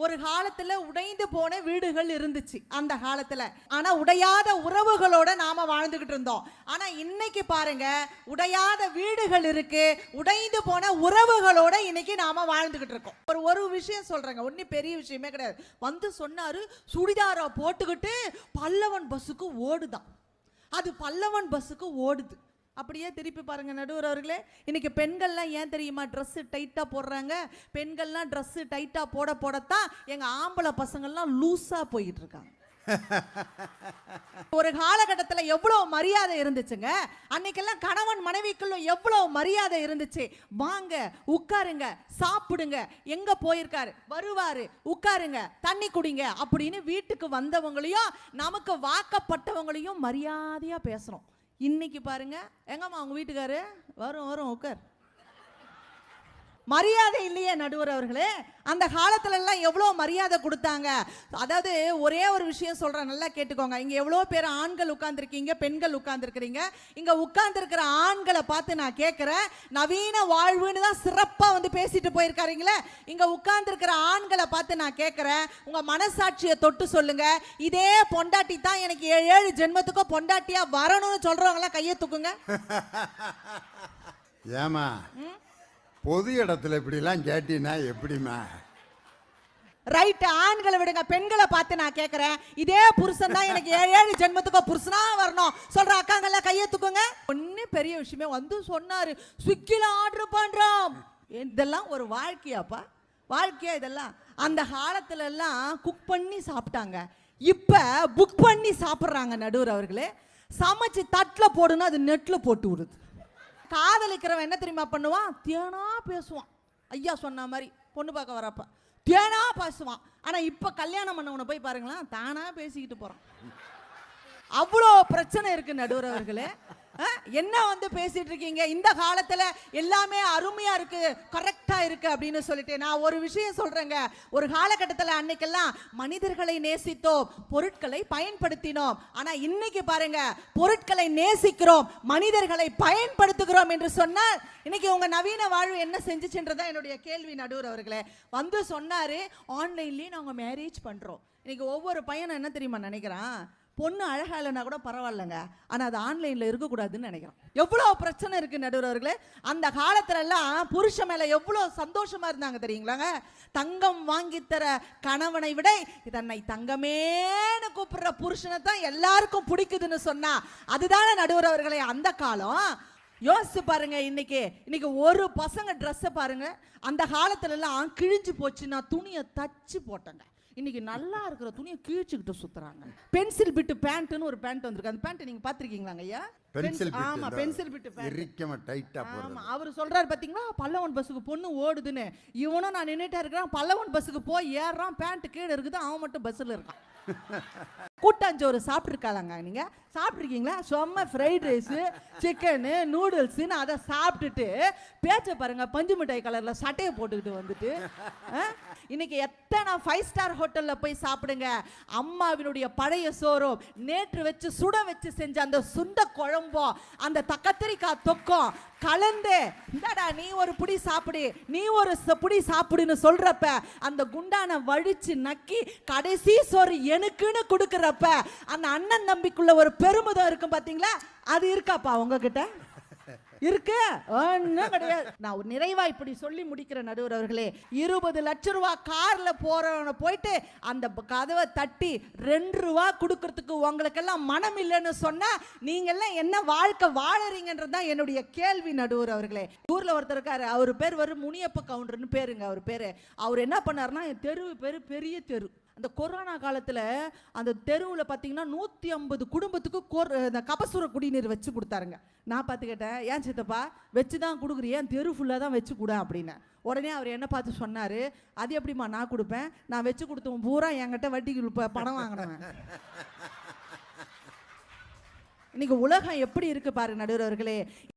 ஒரு காலத்துல உடைந்து போன வீடுகள் இருந்துச்சு அந்த காலத்துல. ஆனா உடையாத உறவுகளோட நாம வாழ்ந்துகிட்டு இருந்தோம். ஆனா இன்னைக்கு பாருங்க, உடையாத வீடுகள் இருக்கு, உடைந்து போன உறவுகளோட இன்னைக்கு நாம வாழ்ந்துகிட்டு இருக்கோம். ஒரு விஷயம் சொல்றேங்க, ஒன்னும் பெரிய விஷயமே கிடையாது. வந்து சொன்னாரு, சுடிதாரா போட்டுக்கிட்டு பல்லவன் பஸ்ஸுக்கு ஓடுதான். அது பல்லவன் பஸ்ஸுக்கு ஓடுது. அப்படியே திருப்பி பாருங்க நடுவர் அவர்களே, இன்னைக்கு பெண்கள்லாம் ஏன் தெரியுமா ட்ரெஸ் டைட்டா போடுறாங்க? பெண்கள்லாம் ட்ரெஸ் டைட்டா போடத்தான் எங்க ஆம்பளை பசங்கள்லாம் லூஸா போயிட்டு இருக்காங்க. ஒரு காலகட்டத்தில் எவ்வளவு மரியாதை இருந்துச்சுங்க. அன்னைக்கெல்லாம் கணவன் மனைவிக்குள்ள எவ்வளவு மரியாதை இருந்துச்சு. வாங்க உட்காருங்க, சாப்பிடுங்க, எங்க போயிருக்காரு, வருவாரு, உட்காருங்க, தண்ணி குடிங்க அப்படின்னு வீட்டுக்கு வந்தவங்களையும் நமக்கு வாக்கப்பட்டவங்களையும் மரியாதையா பேசுறோம். இன்னைக்கு பாருங்க, எங்கம்மா அவங்க வீட்டுக்காரு, வரும் உட்கார். மரியாதை இல்லையே நடுவர் அவர்களே. அந்த காலத்துல எல்லாம் எவ்வளவு மரியாதை கொடுத்தாங்க. அதாவது ஒரே ஒரு விஷயம் சொல்றேன், நல்லா கேட்டுக்கோங்க. இங்க எவ்வளவு பேர் ஆண்கள் உட்கார்ந்துருக்கீங்க, பெண்கள் உட்கார்ந்துருக்கிறீங்க. இங்க உட்கார்ந்துருக்கிற ஆண்களை பார்த்து நான் கேட்கிறேன், நவீன வாழ்வுன்னு தான் சிறப்பா வந்து பேசிட்டு போயிருக்காருங்களே. இங்க உட்கார்ந்துருக்கிற ஆண்களை பார்த்து நான் கேட்கிறேன், உங்க மனசாட்சியை தொட்டு சொல்லுங்க, இதே பொண்டாட்டி தான் எனக்கு 7 ஜென்மத்துக்கோ பொண்டாட்டியா வரணும்னு சொல்றவங்கள கையை தூக்குங்க. ஏமா பொது இடத்துல இப்படிலாம் கேட்டீங்கன்னா எப்படிமா? ரைட், ஆண்களை விடுங்க, பெண்களை பார்த்து நான் கேட்கிறேன், இதே புருஷன் தான் எனக்கு 7 ஜென்மத்துக்கு புருஷனா வரணும் சொல்ற அக்காங்கெல்லாம் கையை தூக்குங்க. ஒன்னும் பெரிய விஷயமே வந்து சொன்னாரு, ஸ்விக்கில ஆர்டர் பண்றோம். இதெல்லாம் ஒரு வாழ்க்கையாப்பா? வாழ்க்கையா இதெல்லாம்? அந்த காலத்துல எல்லாம் குக் பண்ணி சாப்பிட்டாங்க, இப்ப புக் பண்ணி சாப்பிடுறாங்க நடுவர் அவர்களே. சமைச்சு தட்டுல போடுனா அது நெட்ல போட்டு விடுது. காதலிக்கிறவன் என்ன தெரியுமா பண்ணுவான்? தேனா பேசுவான். ஐயா சொன்ன மாதிரி பொண்ணு பார்க்க வரப்ப தேனா பேசுவான். ஆனா இப்ப கல்யாணம் பண்ணவனை போய் பாருங்களேன், தானா பேசிக்கிட்டு போறான். அவ்வளோ பிரச்சனை இருக்கு நடுவர் அவர்களே. என்ன வந்து பேசிட்டு இருக்கீங்க? இந்த காலத்துல எல்லாமே அருமையா இருக்கு, கரெக்டா இருக்கு அப்படின்னு சொல்லிட்டு நான் ஒரு விஷயம் சொல்றேங்க. ஒரு காலகட்டத்தில் அன்னைக்கெல்லாம் மனிதர்களை நேசித்தோம், பொருட்களை பயன்படுத்தினோம். ஆனா இன்னைக்கு பாருங்க, பொருட்களை நேசிக்கிறோம், மனிதர்களை பயன்படுத்துகிறோம் என்று சொன்னால் இன்னைக்கு உங்க நவீன வாழ்வு என்ன செஞ்சுச்சுன்றதா என்னுடைய கேள்வி நடுவர் அவர்களே. வந்து சொன்னாரு, ஆன்லைன்லயே நாங்க மேரேஜ் பண்றோம். இன்னைக்கு ஒவ்வொரு பையனும் என்ன தெரியுமா நினைக்கிறான்? பொண்ணு அழகா இல்லைன்னா கூட பரவாயில்லைங்க, ஆனா அது ஆன்லைன்ல இருக்கக்கூடாதுன்னு நினைக்கிறோம். எவ்வளவு பிரச்சனை இருக்கு நடுவர் அவர்களே. அந்த காலத்துல எல்லாம் புருஷன் மேல எவ்வளவு சந்தோஷமா இருந்தாங்க தெரியுங்களாங்க. தங்கம் வாங்கி தர கணவனை விட தன்னை தங்கமேன்னு கூப்பிடுற புருஷனை தான் எல்லாருக்கும் பிடிக்குதுன்னு சொன்னா அதுதானே நடுவர் அவர்களே அந்த காலம். யோசிச்சு பாருங்க, இன்னைக்கு ஒரு பசங்க ட்ரெஸ்ஸை பாருங்க. அந்த காலத்துல எல்லாம் கிழிஞ்சு போச்சு, நான் துணியை தச்சு போட்டேங்க. இன்னைக்கு நல்லா இருக்கிற துணியை கிழிச்சுக்கிட்டு சுத்துறாங்க. பென்சில் பிட்டு பேண்ட்னு ஒரு பேண்ட் வந்திருக்கு. அந்த பேண்ட் நீங்க பாத்திருக்கீங்களாங்க ஐயா? ஆமா, பென்சில் பிட்டு பேண்ட். ஆமா, அவர் சொல்றாரு பாத்தீங்களா, பல்லவன் பஸ்ஸுக்கு பொண்ணு ஓடுதுன்னு. இவனும் நான் நின்னுட்டே இருக்கிறான், பல்லவன் பஸ்ஸுக்கு போய் ஏறான், பேண்ட் கீழே இருக்குது, அவன் மட்டும் பஸ்ல இருக்கான். கூட்டாஞ்சோறு சாப்பிட்டுருக்காங்க, நீங்க சாப்பிட்ருக்கீங்களா? செம்ம ஃப்ரைட் ரைஸ், சிக்கனு, நூடுல்ஸ்ன்னு அதை சாப்பிட்டுட்டு பேச்ச பாருங்க, பஞ்சு மிட்டாய் கலர்ல சட்டையை போட்டுக்கிட்டு வந்துட்டு. இன்னைக்கு எத்தனை 5 ஸ்டார் ஹோட்டல்ல போய் சாப்பிடுங்க, அம்மாவினுடைய பழைய சோறும் நேற்று வச்சு சுட வச்சு செஞ்ச அந்த சுண்ட குழம்போ அந்த கத்திரிக்காய் தொக்கம் கலந்து, இந்தாடா நீ ஒரு புடி சாப்பிடு, நீ ஒரு புடி சாப்பிடுன்னு சொல்றப்ப அந்த குண்டான வழிச்சு நக்கி கடைசி சோறு எனக்குன்னு கொடுக்கறப்ப அந்த அண்ணன் தம்பிக்குள்ள ஒரு பெருமிதம் இருக்கும் பாத்தீங்களா? அது இருக்காப்பா உங்ககிட்ட? இருக்கு? ஒன்னும் கிடையாது. நான் ஒரு நிறைவா இப்படி சொல்லி முடிக்கிற நடுவர் அவர்களே. 20 லட்சம் ரூபாய் கார்ல போறவன போயிட்டு அந்த கதவை தட்டி 2 ரூபாய் கொடுக்கறதுக்கு உங்களுக்கெல்லாம் மனம் இல்லைன்னு சொன்னா நீங்க எல்லாம் என்ன வாழ்க்கை வாழறீங்கன்றதுதான் என்னுடைய கேள்வி நடுவர் அவர்களே. ஊர்ல ஒருத்தர் இருக்காரு, அவர் பேர் முனியப்ப கவுண்டர்னு பேருங்க. அவர் பேரு, அவர் என்ன பண்ணாருன்னா, தெரு பேரு பெரிய தெரு. அந்த கொரோனா காலத்துல அந்த தெருவில் பார்த்தீங்கன்னா 150 குடும்பத்துக்கு கபசுர குடிநீர் வச்சு கொடுத்தாருங்க. நான் பார்த்து கேட்டேன், ஏன் சித்தப்பா வச்சு தான் கொடுக்குறியா, தெரு ஃபுல்லாக தான் வச்சு கொடு அப்படின்னு. உடனே அவர் என்ன பார்த்து சொன்னார், அது எப்படிமா நான் கொடுப்பேன், நான் வச்சு கொடுத்தவன் பூரா என்கிட்ட வட்டிக்கு பணம் வாங்கினவன். இன்னைக்கு உலகம் எப்படி இருக்கு பாருங்க நடுவர் அவர்களே.